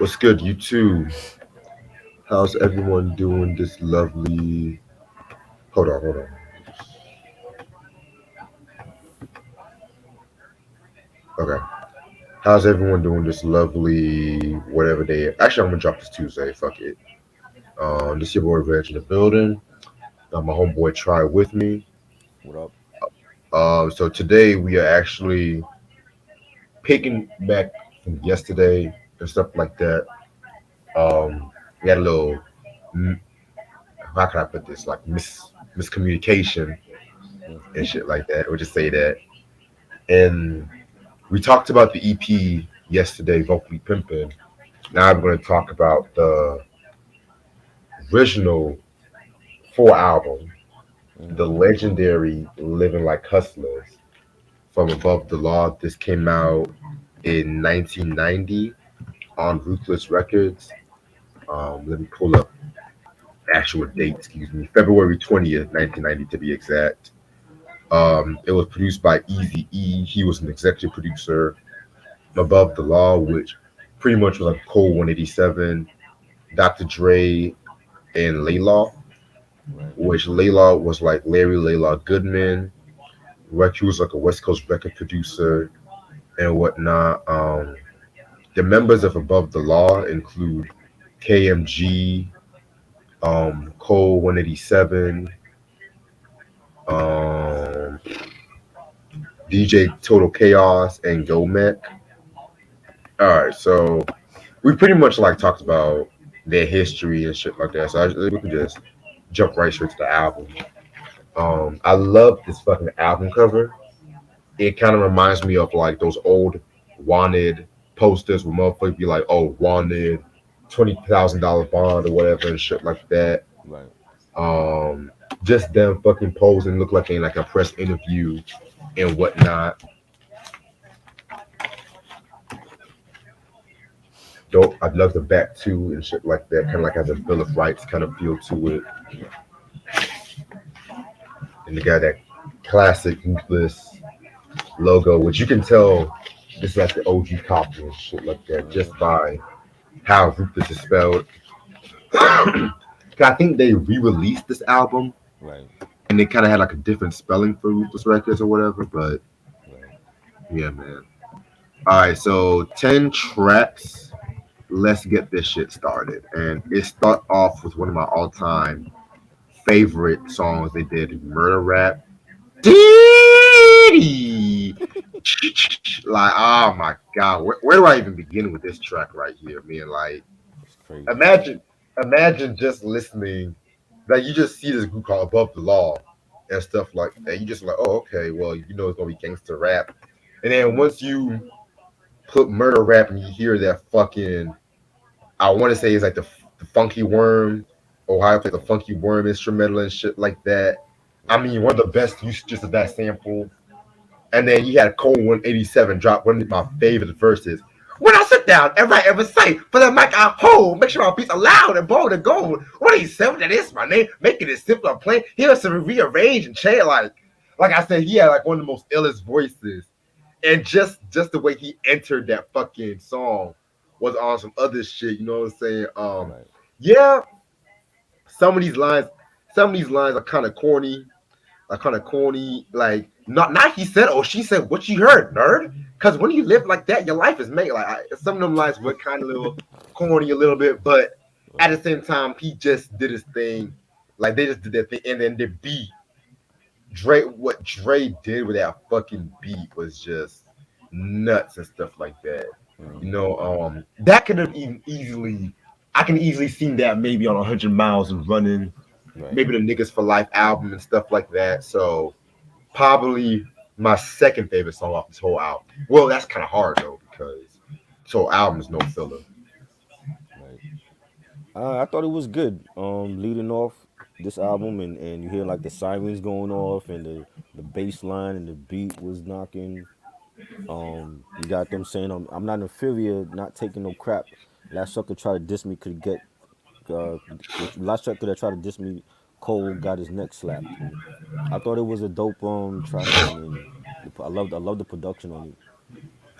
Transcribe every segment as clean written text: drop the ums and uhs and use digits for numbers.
What's good, you two? How's everyone doing this lovely? Hold on. Okay. How's everyone doing this lovely whatever day? Actually, I'm gonna drop this Tuesday. Fuck it. This your boy Reg in the building. My homeboy Try with me. What up? So today we are actually picking back from yesterday and stuff like that. We had a little, mm, how can I put this? Like miscommunication and shit like that. We'll just say that. And we talked about the EP yesterday, vocally pimping. Now I'm going to talk about the original full album, the Mm-hmm. legendary "Living Like Hustlers" from Above the Law. This came out in 1990 on Ruthless Records. Let me pull up actual date. Excuse me, February 20th, 1990 to be exact. It was produced by Easy E. He was an executive producer. Above the Law, which pretty much was like Cole 187, Dr. Dre, and Laylaw, Right. which Laylaw was like Larry Laylaw Goodman. He was like a West Coast record producer and whatnot. The members of Above the Law include KMG, Cole 187, um, DJ Total Chaos, and Gomek. All right, so we pretty much like talked about their history and shit like that. So we can just jump right straight to the album. I love this fucking album cover. It kind of reminds me of like those old wanted posters where motherfuckers be like, "Oh, wanted, $20,000 bond or whatever and shit like that." Right. Um, just them fucking posing, look like in like a press interview and whatnot. Dope. I'd love the back too and shit like that. Kind of like has a Bill of Rights kind of feel to it. And they got that classic Ruthless logo, which you can tell this is like the OG copy and shit like that just Mm-hmm. by how Ruthless is spelled. 'Cause I think they re-released this album Right. and they kind of had like a different spelling for Ruthless Records or whatever. But Right. yeah, man. All right, so 10 tracks. Let's get this shit started, and it start off with one of my all-time favorite songs they did, "Murder Rap." Diddy. Like, oh my god, where do I even begin with this track right here, man? Like, It's crazy. imagine, imagine just listening, like you just see this group called Above the Law and stuff like that. You just like, oh, okay, well, you know it's gonna be gangster rap, and then once you put murder rap and you hear that fucking, I want to say it's like the Funky Worm, Ohio plays the Right. Funky Worm instrumental and shit like that. I Right. mean, one of the best usages of that sample. And then you had Cole 187 drop one of my favorite verses. When I sit down, everybody ever say, for the mic I hold, make sure my beats are loud and bold and gold. 187, that is my name. Making it simple and plain. He has to rearrange and change. Like I said, he had like one of the most illest voices. And just the way he entered that fucking song was on some other shit. You know what I'm saying? Right. Yeah, some of these lines, some of these lines are kind of corny, like not he said, oh she said, what you heard, nerd? Because when you live like that, your life is made. Some of them lines were kind of little corny a little bit, but at Right. the same time, he just did his thing. Like they just did that thing, and then the beat, what Dre did with that fucking beat was just nuts and stuff like that. You Mm-hmm. know, that could have even easily, I can easily seen that maybe on 100 miles and running, Right. maybe the Niggas for Life album and stuff like that. So probably my second favorite song off this whole album. Well, that's kind of hard though because this whole album is no filler. Right. I thought it was good. Leading off this album, and you hear like the sirens going off, and the bass line and the beat was knocking. You got them saying, I'm not inferior, not taking no crap. Last sucker try to diss me could get last sucker that tried to diss me, Cole got his neck slapped. And I thought it was a dope track, and I love the production on it.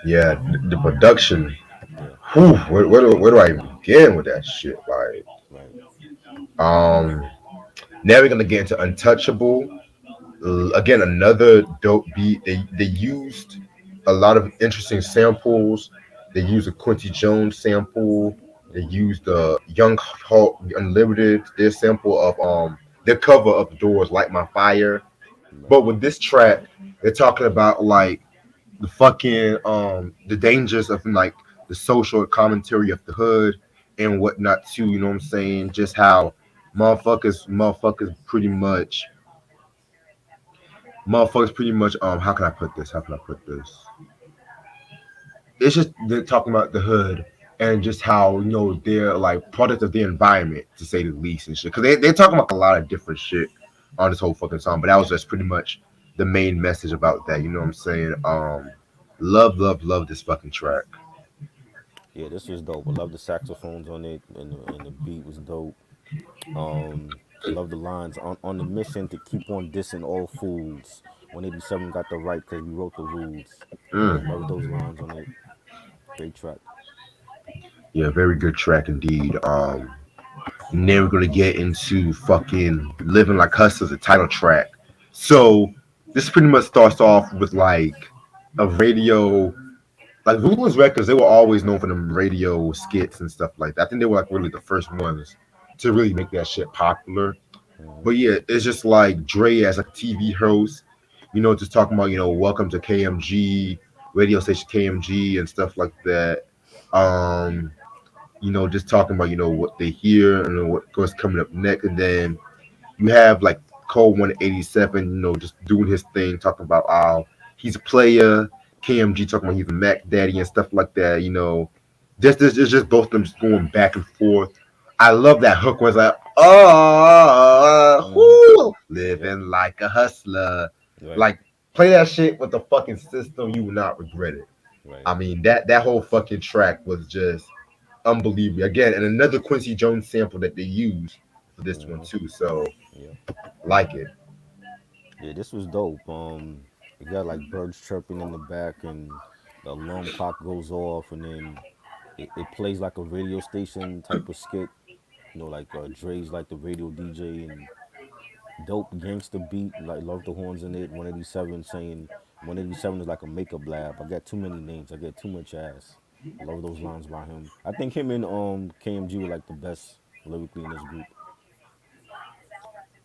Yeah, the production. Yeah. Whew, where do I even begin with that shit? Like, Right. um, now we're gonna get into Untouchable. Again, another dope beat. They used a lot of interesting samples. They used a Quincy Jones sample. They Mm-hmm. used the Young Hulk Unlimited, their sample of their cover of the Doors, Light My Fire. Right. But with this track, they're talking about like the fucking the dangers of like the social commentary of the hood and whatnot too, you know what I'm saying? Just how motherfuckers pretty much how can I put this? How can I put this? It's just they're talking about the hood and just how they're like product of the environment to say the least and shit. Cause they're talking about a lot of different shit on this whole fucking song, but that was just pretty much the main message about that. You know what I'm saying? Love this fucking track. Yeah, this was dope. I love the saxophones on it, and the beat was dope. I love the lines on the mission to keep on dissing all fools. 187 got the right because we wrote the rules. Mm. Love those lines on it. Great track. Yeah, very good track indeed. And then we're gonna get into fucking "Living Like Hustlers," the title track. So this pretty much starts off with like a radio, like Ruthless Records. They were always known for them radio skits and stuff like that. I think they were like really the first ones to really make that shit popular. Hmm. But yeah, it's just like Dre as like a TV host, just talking about welcome to KMG, radio station KMG and stuff like that. Um, just talking about what they hear and what's coming up next, and then you have like Cole 187, just doing his thing, talking about how he's a player. KMG talking about he's a Mac Daddy and stuff like that. Just this it's just both of them just going back and forth. I love that hook was like, Hmm. Yep. living like a hustler. Right. Like play that shit with the fucking system, you will not regret it. Right. I mean that whole fucking track was just unbelievable. Again, and another Quincy Jones sample that they used for this one Hmm. too. So Yep. like it. Yeah, this was dope. You got like birds chirping in the back, and the alarm clock goes off, and then it plays like a radio station type of skit. Like Dre's like the radio DJ, and dope gangster beat. Like love the horns in it. 187 saying 187 is like a makeup lab. I got too many names. I get too much ass. Love those lines by him. I think him and KMG were like the best lyrically in this group.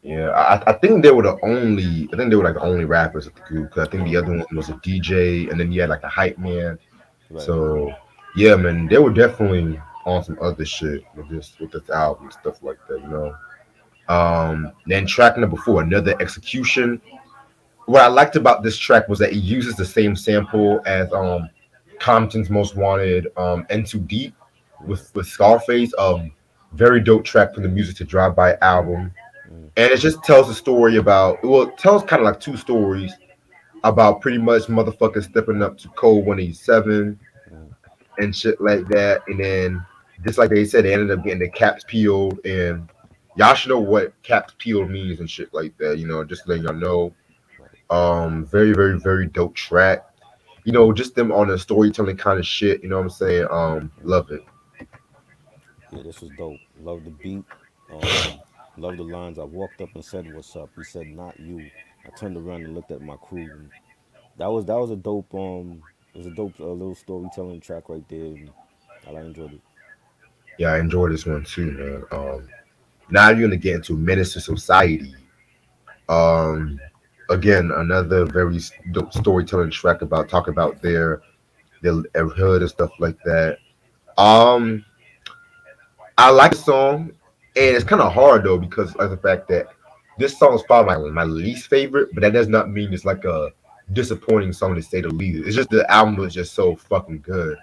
Yeah, I think they were the only. I think they were like the only rappers at the group. 'Cause I think the Mm-hmm. other one was a DJ, and then you had like a hype man. Right. So yeah, man, they were definitely on some other shit with this album and stuff like that. Then track number four, another execution. What I liked about this track was that it uses the same sample as Compton's Most Wanted, N Too Deep Right. with Scarface. Very dope track from the Music to Drive By album, Mm, and it just tells a story about. Well, it tells kind of like two stories about pretty much motherfuckers stepping up to Code 187 mm, and shit like that, and then just like they said, they ended up getting the caps peeled, and y'all should know what caps peeled means and shit like that. Just letting y'all know. right. Very, very, very dope track. Just them on the storytelling kind of shit. You know what I'm saying? Mm. Love it. Yeah, this was dope. Love the beat. Um, love the lines. I walked up and said, "What's up?" He said, "Not you." I turned around and looked at my crew, and that was a dope. It was a dope little storytelling track right there, and I enjoyed it. Yeah, I enjoy this one too, man. Now you're gonna get into Menace to Society. Um, Again, another very dope storytelling track about talk about their hood and stuff like that. Um, I like the song, and it's kind of hard though because of the fact that this song is probably my least favorite, but that does not mean it's like a disappointing song to say the least. It's just the album was just so fucking good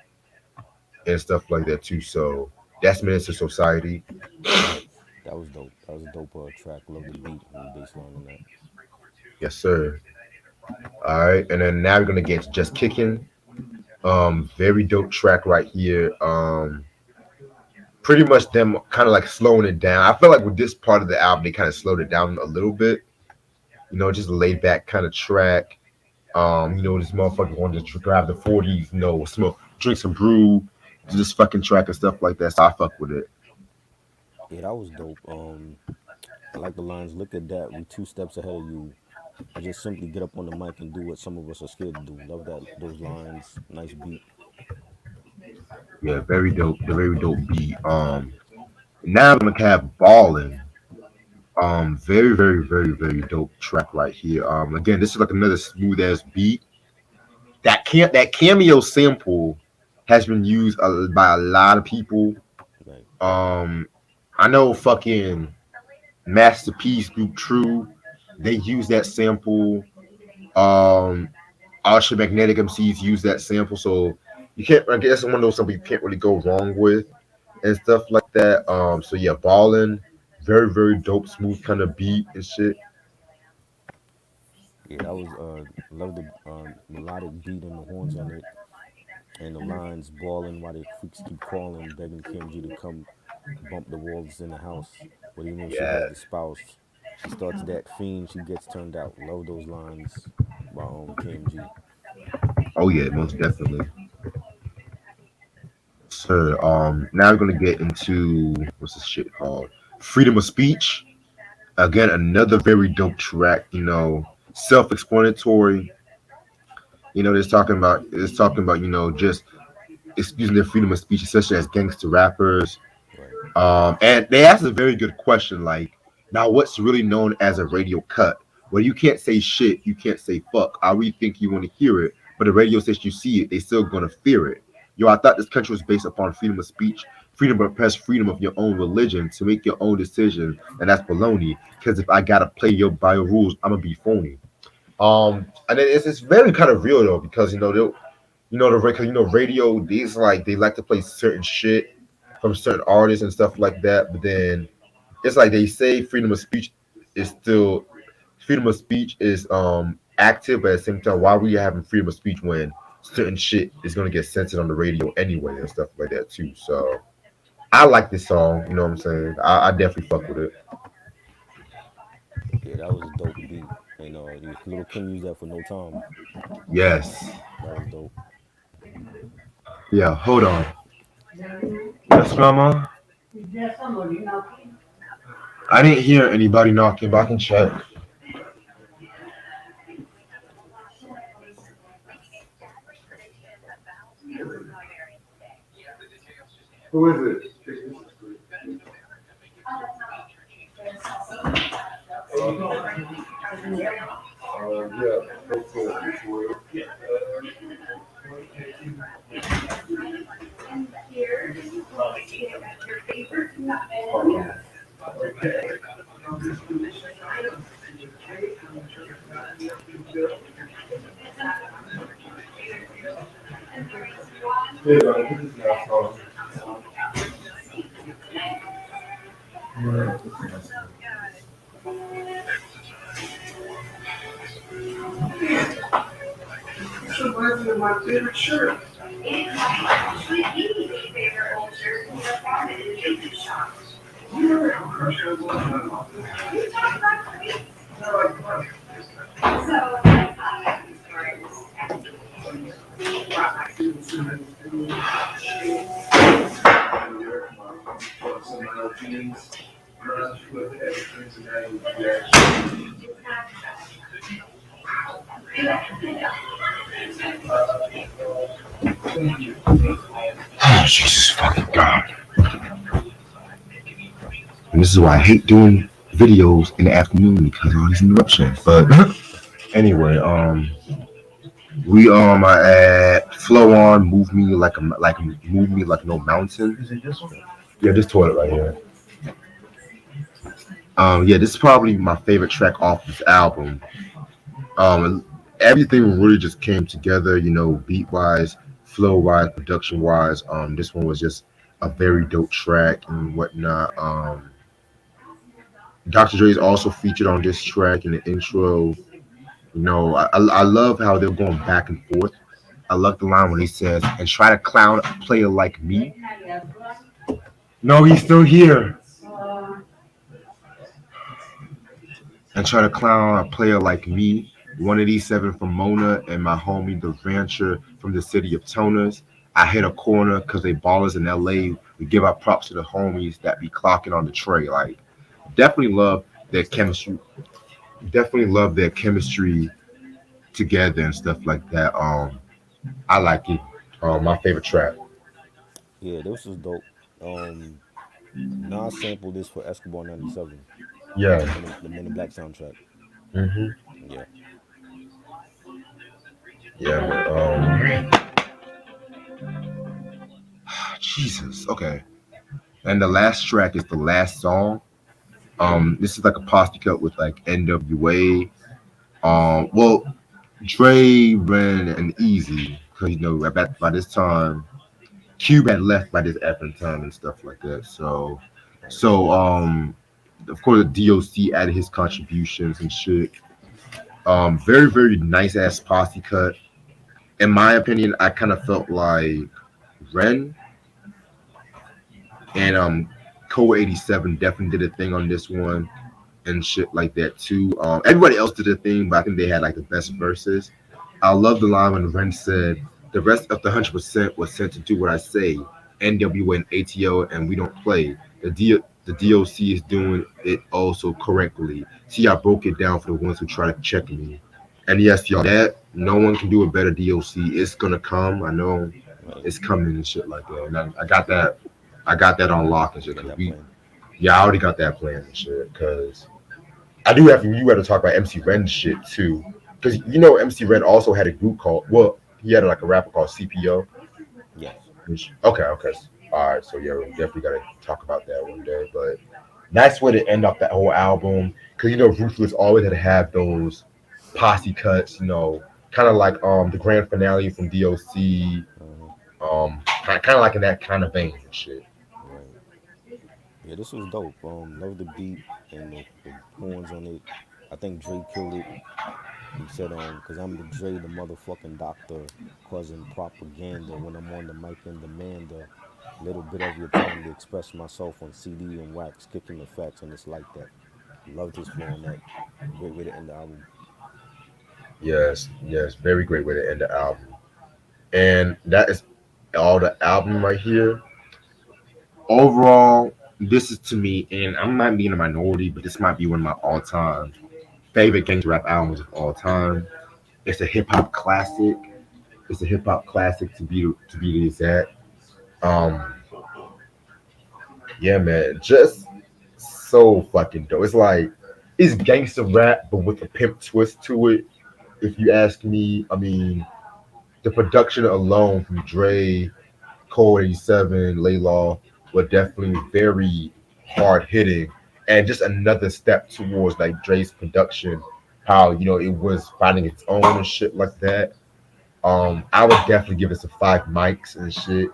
and stuff like that too. So that's Menace to Society. Right. That was dope. That was a dope track. Love the beat and the bass line on that. Yes, sir. All right, and then now we're gonna get to Just Kicking. Very dope track right here. Pretty much them kind of like slowing it down. I feel like with this part of the album, they kind of slowed it down a little bit. Just a laid back kind of track. This motherfucker wanted to grab the 40s, smoke, drink some brew. just fucking track and stuff like that. So I fuck with it. Yeah, that was dope. I like the lines. Look at that. We two steps ahead of you. I just simply get up on the mic and do what some of us are scared to do. Love that. Those lines. Nice beat. Yeah, very dope. The very dope beat. Now I'm gonna have ballin'. Very, very, very, very dope track right here. Again, this is like another smooth ass beat. That cameo sample has been used by a lot of people. Right. Um, I know fucking Masterpiece Group True. They use that sample. Um, Ultra Magnetic MCs use that sample, so you can't. I guess it's one of those something you can't really go wrong with and stuff like that. So yeah, ballin', very, very dope, smooth kind of beat and shit. Yeah, that was love the melodic beat and the horns on it, and the lines bawling while the freaks keep calling, begging KMG to come bump the walls in the house. But even if she has Yeah. the spouse, she starts that fiend, she gets turned out. Love those lines by KMG. Oh yeah, most definitely. Sir, now we're gonna get into what's this shit called? Freedom of Speech. Again, another very dope track. Self-explanatory. It's talking about just excusing their freedom of speech, especially as gangster rappers. Right. And they asked a very good question, like, now what's really known as a radio cut? Well, you can't say shit, you can't say fuck. I really think you want to hear it, but the radio station you see it, they still gonna fear it. Yo, I thought this country was based upon freedom of speech, freedom of press, freedom of your own religion to make your own decision, and that's baloney. Because if I gotta play your bio rules, I'm gonna be phony. And it's very kind of real though, because radio. These like they like to play certain shit from certain artists and stuff like that. But then it's like they say freedom of speech is active, but at the same time, why are we having freedom of speech when certain shit is gonna get censored on the radio anyway and stuff like that too? So I like this song. You know what I'm saying? I definitely fuck with it. Yeah, that was a dope beat. And Little Kim used that for No Time. Yes. That was dope. Yeah. Hold on. Yes, grandma. I didn't hear anybody knocking, but I can check. Who is it? Oh, Jesus fucking God. And this is why I hate doing videos in the afternoon because of all these interruptions. But anyway, we are at Flow On, move me like no mountain. Yeah, this toilet right here. Yeah, this is probably my favorite track off this album. Everything really just came together, beat wise, flow wise, production wise. This one was just a very dope track and whatnot. Dr. Dre is also featured on this track in the intro. I love how they're going back and forth. I love the line when he says, "And try to clown a player like me." No, he's still here. And try to clown a player like me. One of these seven from Mona and my homie the rancher from the city of Toners. I hit a corner because they ballers in LA. We give our props to the homies that be clocking on the tray. Like, definitely love their chemistry. Definitely love their chemistry together and stuff like that. I like it. My favorite track. Yeah, this was dope. Um, Nas sampled this for Escobar '97, Yeah. the Men in Black soundtrack. Hmm. Yeah, Yeah, man. Jesus. Okay. And the last track is the last song. This is like a posse cut with like N.W.A. Well, Dre, Ren, and Easy, because by this time, Cube had left by this effing time and stuff like that. So, right. so of course, the DOC added his contributions and shit. Very very nice ass posse cut. In my opinion, I kind of felt like Ren and Code 87 definitely did a thing on this one and shit like that too. Everybody else did a thing, but I think they had like the best verses. I love the line when Ren said, "The rest of the 100% was sent to do what I say. NWA and ATO, and we don't play. The DOC is doing it also correctly. See, I broke it down for the ones who try to check me. And yes, y'all, that no one can do a better DOC. It's gonna come. I know Right. it's coming and shit like that. And I got that. I got that on lock and You shit. got Cause that we, plan. yeah, I already got that plan and shit. Cause I do have you got to talk about MC Ren shit too, because MC Ren also had a group called he had like a rapper called CPO. Yes. Okay, okay, all right. So yeah, we definitely got to talk about that one day. But nice way to end off that whole album, because Ruthless always had to have those posse cuts. Kind of like the grand finale from DOC. Uh-huh. Kind of like in that kind of vein and shit. Right. Yeah, this was dope. Love the beat and the horns on it. I think Dre killed it. He said, cause I'm the Dre, the motherfucking doctor, causing propaganda when I'm on the mic and demand a little bit of your time to express myself on CD and wax, kicking the facts, and it's like that. Loved his flow on that. Great way to end the album. Yes, yes, very great way to end the album. And that is all the album right here. Overall, this is to me, and I might be in a minority, but this might be one of my all-time favorite gangster rap albums of all time. It's a hip hop classic. It's a hip hop classic to be the exact. Um, yeah, man, just so fucking dope. It's like it's gangster rap, but with a pimp twist to it. If you ask me, I mean, the production alone from Dre, Cole 87, Laylaw were definitely very hard hitting and just another step towards like Dre's production, how it was finding its own and shit like that. I would definitely give it some five mics and shit.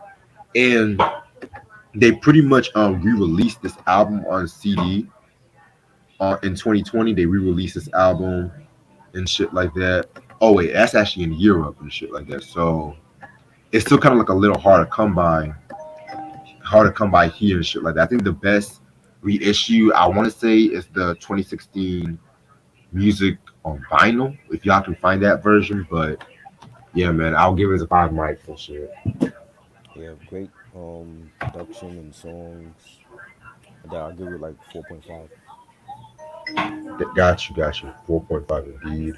And they pretty much re-released this album on CD. In 2020, they re-released this album and shit like that. Oh wait, that's actually in Europe and shit like that. So it's still kind of like a little hard to come by here and shit like that. I think the best reissue I want to say is the 2016 music on vinyl, if y'all can find that version. But yeah, man, I'll give it a five mics and shit. Yeah, great production and songs. I'll give it like 4.5. Got you. 4.5 indeed.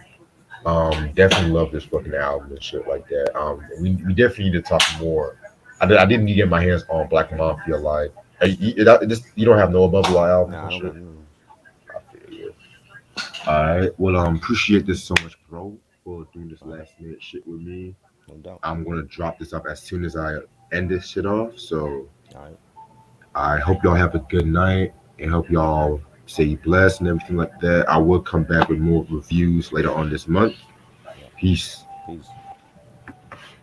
Definitely love this fucking album and shit like that. We definitely need to talk more. I didn't need to get my hands on Black Mafia like. You don't have no Above the Law albums Nah, I and don't got shit. none of those. I feel you. All right. Well, appreciate this so much, bro, for doing this All right, last minute shit with me. no doubt. I'm gonna drop this up as soon as I end this shit off. So All right, I hope y'all have a good night and hope y'all stay blessed and everything like that. I will come back with more reviews later on this month. yeah. Peace. Peace.